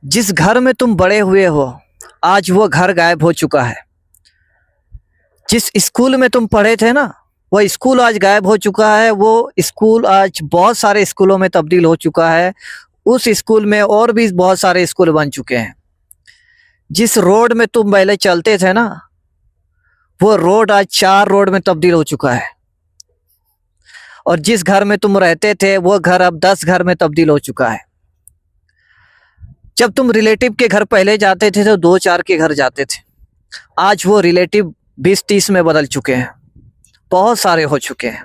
जिस घर में तुम बड़े हुए हो आज वो घर गायब हो चुका है। जिस स्कूल में तुम पढ़े थे ना वो स्कूल आज गायब हो चुका है। वो स्कूल आज बहुत सारे स्कूलों में तब्दील हो चुका है। उस स्कूल में और भी बहुत सारे स्कूल बन चुके हैं। जिस रोड में तुम पहले चलते थे ना वो रोड आज 4 रोड में तब्दील हो चुका है। और जिस घर में तुम रहते थे वो घर अब 10 घर में तब्दील हो चुका है। जब तुम रिलेटिव के घर पहले जाते थे तो 2-4 के घर जाते थे। आज वो रिलेटिव 20-30 में बदल चुके हैं। बहुत सारे हो चुके हैं।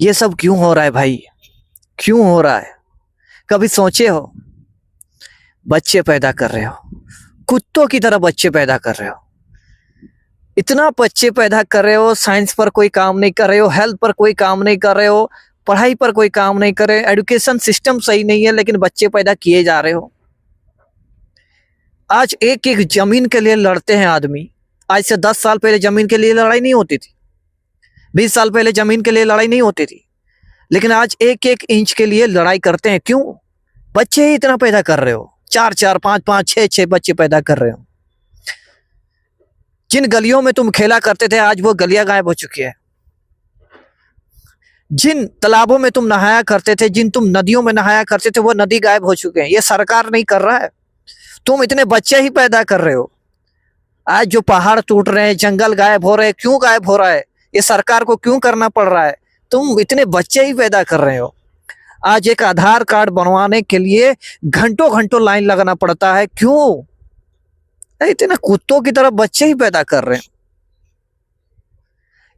ये सब क्यों हो रहा है भाई? क्यों हो रहा है? कभी सोचे हो? बच्चे पैदा कर रहे हो, कुत्तों की तरह बच्चे पैदा कर रहे हो। इतना बच्चे पैदा कर रहे हो, साइंस पर कोई काम नहीं कर रहे हो, हेल्थ पर कोई काम नहीं कर रहे हो, पढ़ाई पर कोई काम नहीं कर रहे हो, एजुकेशन सिस्टम सही नहीं है, लेकिन बच्चे पैदा किए जा रहे हो। आज एक एक जमीन के लिए लड़ते हैं आदमी। आज से 10 साल पहले जमीन के लिए लड़ाई नहीं होती थी, 20 साल पहले जमीन के लिए लड़ाई नहीं होती थी, लेकिन आज एक एक इंच के लिए लड़ाई करते हैं। क्यों? बच्चे ही इतना पैदा कर रहे हो, 4-4, 5-5, 6-6 बच्चे पैदा कर रहे हो। जिन गलियों में तुम खेला करते थे आज वो गलियां गायब हो चुकी है। जिन तालाबों में तुम नहाया करते थे, जिन तुम नदियों में नहाया करते थे वो नदी गायब हो चुके हैं। ये सरकार नहीं कर रहा है, तुम इतने बच्चे ही पैदा कर रहे हो। आज जो पहाड़ टूट रहे हैं, जंगल गायब हो रहे हैं, क्यों गायब हो रहा है? ये सरकार को क्यों करना पड़ रहा है? तुम इतने बच्चे ही पैदा कर रहे हो। आज एक आधार कार्ड बनवाने के लिए घंटों घंटों लाइन लगाना पड़ता है। क्यों? इतने कुत्तों की तरह बच्चे ही पैदा कर रहे हैं।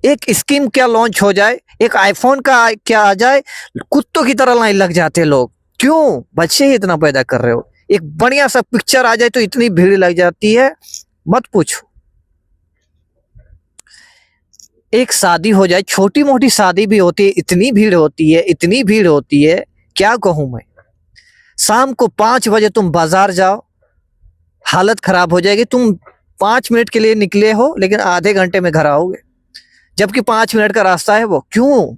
एक स्कीम क्या लॉन्च हो जाए, एक आईफोन का क्या आ जाए, कुत्तों की तरह लाइन लग जाते हैं लोग। क्यों? बच्चे ही इतना पैदा कर रहे हो। एक बढ़िया सा पिक्चर आ जाए तो इतनी भीड़ लग जाती है, मत पूछो। एक शादी हो जाए, छोटी मोटी शादी भी होती है, इतनी भीड़ होती है, इतनी भीड़ होती है, क्या कहूं मैं। शाम को 5 बजे तुम बाजार जाओ, हालत खराब हो जाएगी। तुम 5 मिनट के लिए निकले हो लेकिन आधे घंटे में घर आओगे, जबकि 5 मिनट का रास्ता है वो। क्यों?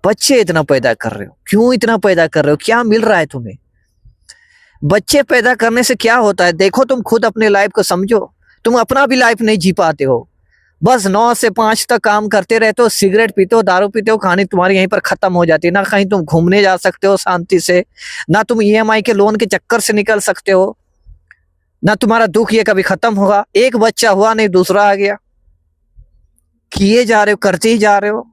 बच्चे इतना पैदा कर रहे हो। क्यों इतना पैदा कर रहे हो? क्या मिल रहा है तुम्हें? बच्चे पैदा करने से क्या होता है? देखो, तुम खुद अपने लाइफ को समझो। तुम अपना भी लाइफ नहीं जी पाते हो। बस 9 से 5 तक काम करते रहते हो, सिगरेट पीते हो, दारू पीते हो, कहानी तुम्हारी यहीं पर खत्म हो जाती है। ना कहीं तुम घूमने जा सकते हो शांति से, ना तुम ईएमआई के लोन के चक्कर से निकल सकते हो, ना तुम्हारा दुख ये कभी खत्म होगा। एक बच्चा हुआ नहीं दूसरा आ गया, किए जा रहे हो, करते ही जा रहे हो।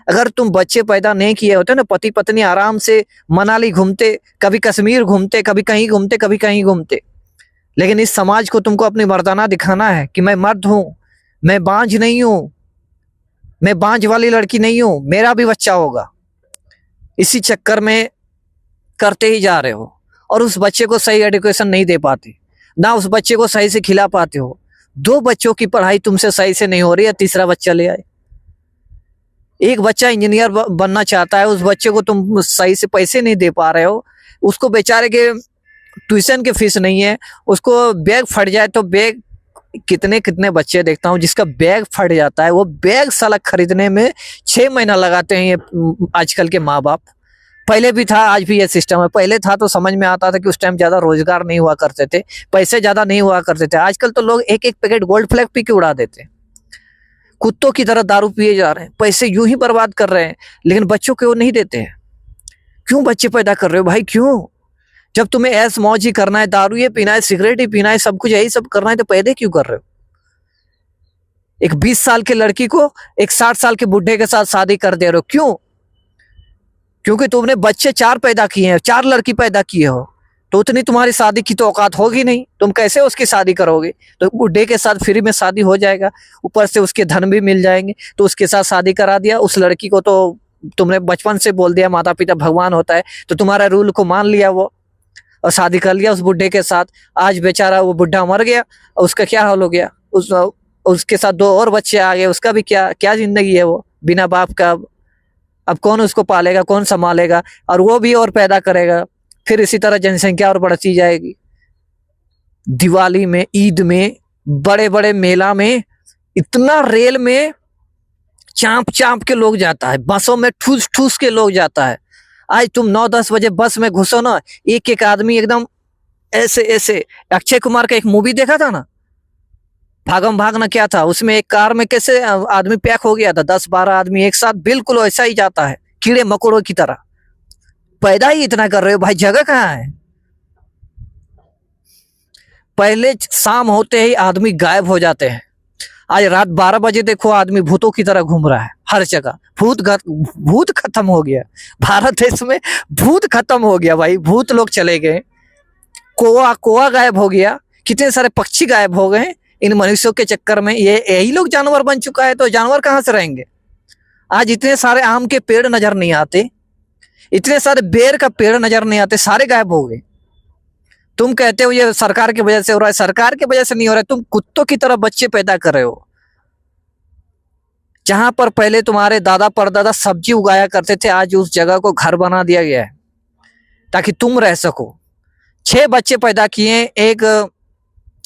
अगर तुम बच्चे पैदा नहीं किए होते ना, पति पत्नी आराम से मनाली घूमते, कभी कश्मीर घूमते, कभी कहीं घूमते, कभी कहीं घूमते। लेकिन इस समाज को तुमको अपनी मर्दाना दिखाना है कि मैं मर्द हूं, मैं बांझ नहीं हूं, मैं बांझ वाली लड़की नहीं हूं, मेरा भी बच्चा होगा। इसी चक्कर में करते ही जा रहे हो और उस बच्चे को सही एजुकेशन नहीं दे पाते, ना उस बच्चे को सही से खिला पाते हो। 2 बच्चों की पढ़ाई तुमसे सही से नहीं हो रही है, तीसरा बच्चा ले आए। एक बच्चा इंजीनियर बनना चाहता है, उस बच्चे को तुम सही से पैसे नहीं दे पा रहे हो। उसको बेचारे के ट्यूशन की फीस नहीं है, उसको बैग फट जाए तो बैग, कितने कितने बच्चे देखता हूँ जिसका बैग फट जाता है, वो बैग साला खरीदने में 6 महीना लगाते हैं ये आजकल के माँ बाप। पहले भी था, आज भी ये सिस्टम है। पहले था तो समझ में आता था कि उस टाइम ज्यादा रोजगार नहीं हुआ करते थे, पैसे ज्यादा नहीं हुआ करते थे। आजकल तो लोग एक एक पैकेट गोल्ड फ्लैग पी के उड़ा देते हैं, कुत्तों की तरह दारू पिए जा रहे हैं, पैसे यूं ही बर्बाद कर रहे हैं, लेकिन बच्चों को नहीं देते हैं। क्यों बच्चे पैदा कर रहे हो भाई? क्यों? जब तुम्हें ऐश मौज ही करना है, दारू ये पीना है, सिगरेट ही पीना है, सब कुछ यही सब करना है, तो पैदा क्यों कर रहे हो? एक 20 साल की लड़की को एक 60 साल के बुढ़े के साथ शादी कर दे रहे हो। क्यों? क्योंकि तुमने बच्चे 4 पैदा किए हैं, 4 लड़की पैदा किए हो, तो उतनी तुम्हारी शादी की तो औकात होगी नहीं। तुम कैसे उसकी शादी करोगे? तो बुढ़े के साथ फ्री में शादी हो जाएगा, ऊपर से उसके धन भी मिल जाएंगे, तो उसके साथ शादी करा दिया। उस लड़की को तो तुमने बचपन से बोल दिया माता पिता भगवान होता है, तो तुम्हारा रूल को मान लिया वो और शादी कर लिया उस बुढ़े के साथ। आज बेचारा वो बुढ़ा मर गया, उसका क्या हाल हो गया? उसके साथ 2 और बच्चे आ गए, उसका भी क्या क्या जिंदगी है वो बिना बाप का? अब कौन उसको पालेगा, कौन संभालेगा? और वो भी और पैदा करेगा, फिर इसी तरह जनसंख्या और बढ़ती जाएगी। दिवाली में, ईद में, बड़े बड़े मेला में, इतना रेल में चाँप चाँप के लोग जाता है, बसों में ठूस ठूस के लोग जाता है। आज तुम 9-10 बजे बस में घुसो ना, एक एक आदमी एकदम ऐसे ऐसे। अक्षय कुमार का एक मूवी देखा था ना, भागम भाग ना क्या था, उसमें एक कार में कैसे आदमी पैक हो गया था, 10-12 आदमी एक साथ, बिल्कुल वैसा ही जाता है, कीड़े मकोड़ों की तरह। पैदा ही इतना कर रहे हो भाई, जगह कहाँ है? पहले शाम होते ही आदमी गायब हो जाते हैं, आज रात 12 बजे देखो आदमी भूतों की तरह घूम रहा है हर जगह। भूत खत्म हो गया भारत देश में, भूत खत्म हो गया भाई, भूत लोग चले गए। कोआ कोआ गायब हो गया, कितने सारे पक्षी गायब हो गए इन मनुष्यों के चक्कर में। ये यही लोग जानवर बन चुका है, तो जानवर कहाँ से रहेंगे? आज इतने सारे आम के पेड़ नजर नहीं आते, इतने सारे बेर का पेड़ नजर नहीं आते, सारे गायब हो गए। तुम कहते हो ये सरकार की वजह से हो रहा है, सरकार की वजह से नहीं हो रहा है, तुम कुत्तों की तरह बच्चे पैदा कर रहे हो। जहां पर पहले तुम्हारे दादा परदादा सब्जी उगाया करते थे, आज उस जगह को घर बना दिया गया है ताकि तुम रह सको। 6 बच्चे पैदा किए, एक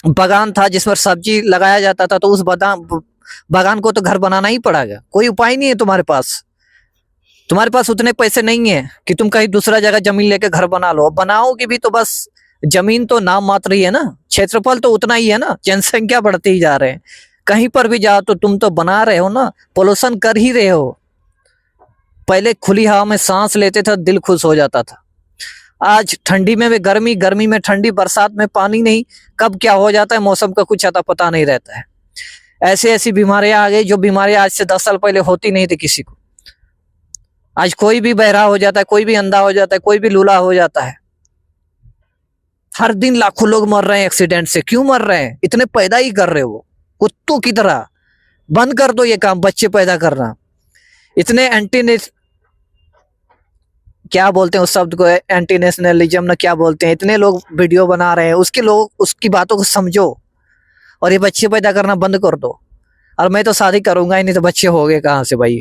बागान था जिसमें सब्जी लगाया जाता था, तो उस बागान को तो घर बनाना ही पड़ेगा, कोई उपाय नहीं है तुम्हारे पास। तुम्हारे पास उतने पैसे नहीं है कि तुम कहीं दूसरा जगह जमीन लेके घर बना लो। बनाओगे भी तो बस जमीन तो नाम मात्र ही है ना, क्षेत्रफल तो उतना ही है ना, जनसंख्या बढ़ती ही जा रहे हैं। कहीं पर भी जाओ तो तुम तो बना रहे हो ना, पोल्यूशन कर ही रहे हो। पहले खुली हवा में सांस लेते थे, दिल खुश हो जाता था। आज ठंडी में भी गर्मी, गर्मी में ठंडी, बरसात में पानी नहीं, कब क्या हो जाता है मौसम का कुछ आता पता नहीं रहता है। ऐसी ऐसी बीमारियां आ गई जो बीमारियां आज से 10 साल पहले होती नहीं थी किसी को। आज कोई भी बहरा हो जाता है, कोई भी अंधा हो जाता है, कोई भी लूला हो जाता है। हर दिन लाखों लोग मर रहे हैं एक्सीडेंट से। क्यों मर रहे हैं? इतने पैदा ही कर रहे हो कुत्तों की तरह। बंद कर दो ये काम, बच्चे पैदा करना। इतने क्या बोलते हैं उस शब्द को, एंटी नेशनलिज्म ना क्या बोलते हैं, इतने लोग वीडियो बना रहे हैं, उसके लोग उसकी बातों को समझो और ये बच्चे पैदा करना बंद कर दो। और मैं तो शादी करूंगा ही नहीं, तो बच्चे हो गए कहाँ से भाई?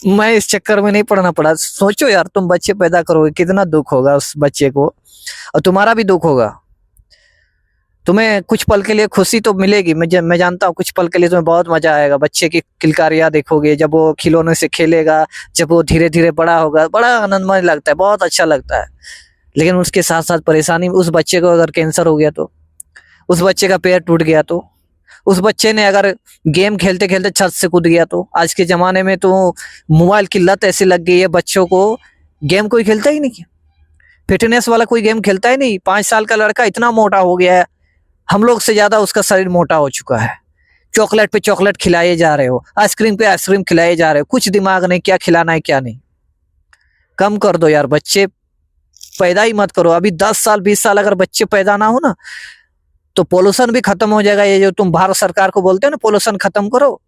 मैं इस चक्कर में नहीं पड़ना पड़ा। सोचो यार, तुम बच्चे पैदा करोगे, कितना दुख होगा उस बच्चे को, और तुम्हारा भी दुख होगा। तुम्हें कुछ पल के लिए खुशी तो मिलेगी, मैं जानता हूँ, कुछ पल के लिए तुम्हें बहुत मजा आएगा। बच्चे की किलकारियां देखोगे, जब वो खिलौने से खेलेगा, जब वो धीरे धीरे बड़ा होगा, बड़ा आनंदमय लगता है, बहुत अच्छा लगता है। लेकिन उसके साथ साथ परेशानी, उस बच्चे को अगर कैंसर हो गया तो, उस बच्चे का पैर टूट गया तो, उस बच्चे ने अगर गेम खेलते खेलते छत से कूद गया तो। आज के जमाने में तो मोबाइल की लत ऐसी लग गई है बच्चों को, गेम कोई खेलता ही नहीं, फिटनेस वाला कोई गेम खेलता ही नहीं। 5 साल का लड़का इतना मोटा हो गया है, हम लोग से ज्यादा उसका शरीर मोटा हो चुका है। चॉकलेट पे चॉकलेट खिलाए जा रहे हो, आइसक्रीम पे आइसक्रीम खिलाए जा रहे हो, कुछ दिमाग नहीं, क्या खिलाना है क्या नहीं। कम कर दो यार, बच्चे पैदा ही मत करो। अभी 10 साल 20 साल अगर बच्चे पैदा ना हो ना, तो पोल्यूशन भी खत्म हो जाएगा। ये जो तुम भारत सरकार को बोलते हो ना पोल्यूशन खत्म करो,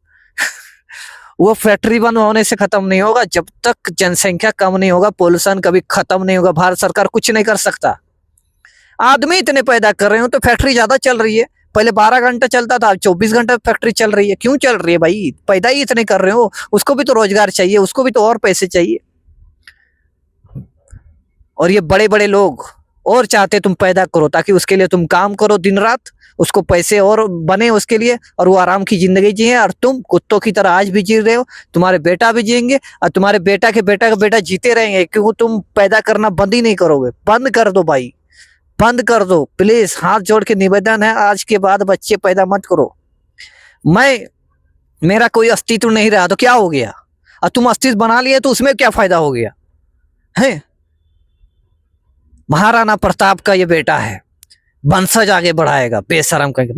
वो फैक्ट्री बंद होने से खत्म नहीं होगा। जब तक जनसंख्या कम नहीं होगा, पोल्यूशन कभी खत्म नहीं होगा। भारत सरकार कुछ नहीं कर सकता। आदमी इतने पैदा कर रहे हो तो फैक्ट्री ज्यादा चल रही है। पहले 12 घंटा चलता था, 24 घंटा फैक्ट्री चल रही है। क्यों चल रही है भाई? पैदा ही इतने कर रहे हो, उसको भी तो रोजगार चाहिए, उसको भी तो और पैसे चाहिए। और ये बड़े बड़े लोग और चाहते तुम पैदा करो, ताकि उसके लिए तुम काम करो दिन रात, उसको पैसे और बने उसके लिए, और वो आराम की जिंदगी जिए। और तुम कुत्तों की तरह आज भी जी रहे हो, तुम्हारे बेटा भी जिएंगे, और तुम्हारे बेटा के बेटा का बेटा जीते रहेंगे, क्योंकि तुम पैदा करना बंद ही नहीं करोगे। बंद कर दो भाई, बंद कर दो प्लीज, हाथ जोड़ के निवेदन है। आज के बाद बच्चे पैदा मत करो। मेरा कोई अस्तित्व नहीं रहा तो क्या हो गया? और तुम अस्तित्व बना लिए तो उसमें क्या फायदा हो गया है? महाराणा प्रताप का ये बेटा है, वंशज आगे बढ़ाएगा, बेशरम कहेंगे।